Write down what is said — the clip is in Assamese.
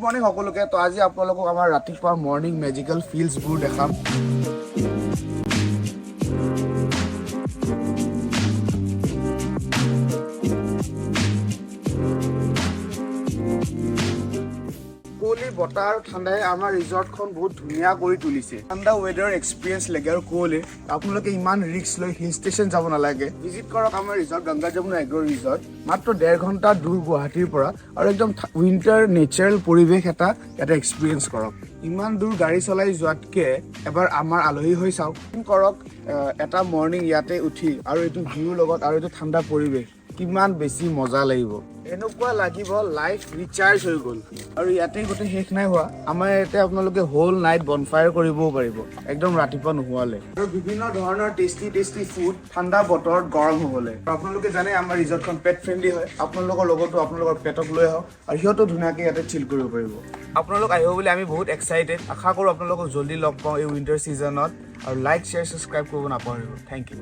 মৰ্নিং সকলোকে তো আজি আপোনালোকক আমাৰ ৰাতিপুৱা মৰ্নিং মেজিকেল ফিল্ডছবোৰ দেখাম কুঁৱলী বতাহ আৰু ঠাণ্ডাই আমাৰ ৰিজৰ্টখন বহুত ধুনীয়া কৰি তুলিছে ঠাণ্ডা ৱেডাৰ এক্সপিৰিয়েঞ্চ লাগে আৰু কুঁৱলী আপোনালোকে ইমান ৰিস্ক লৈ হিল ষ্টেচন যাব নালাগে ভিজিট কৰক আমাৰ resort Ganga Jamuna agro resort মাত্ৰ 1.5 ঘণ্টা দূৰ গুৱাহাটীৰ পৰা আৰু একদম উইণ্টাৰ নেচাৰেল পৰিৱেশ এটা ইয়াতে এক্সপিৰিয়েঞ্চ কৰক ইমান দূৰ গাড়ী চলাই যোৱাতকে এবাৰ আমাৰ আলহী হৈ চাওক কৰক এটা মৰ্নিং ইয়াতে উঠি আৰু এইটো ভিউৰ লগত আৰু এইটো ঠাণ্ডা পৰিৱেশ কিমান বেছি মজা লাগিব এনেকুৱা লাগিব লাইফ ৰিচাৰ্জ হৈ গ'ল আৰু ইয়াতে গোটেই শেষ নাই হোৱা আমাৰ ইয়াতে আপোনালোকে হোল নাইট বনফায়াৰ কৰিবও পাৰিব একদম ৰাতিপুৱা নোহোৱালে আৰু বিভিন্ন ধৰণৰ টেষ্টি ফুড ঠাণ্ডা বতৰত গৰম হ'বলৈ আপোনালোকে জানে আমাৰ ৰিজৰ্টখন পেট ফ্ৰেণ্ডলি হয় আপোনালোকৰ লগতো আপোনালোকৰ পেটক লৈ আহক আৰু সিহঁতো ধুনীয়াকৈ ইয়াতে চিল কৰিব পাৰিব আপোনালোক আহিব বুলি আমি বহুত এক্সাইটেড আশা কৰোঁ আপোনালোকক জল্দি লগ পাওঁ এই উইণ্টাৰ ছিজনত আৰু লাইক শ্বেয়াৰ ছাবস্ক্ৰাইব কৰিব নাপাহৰিব থেংক ইউ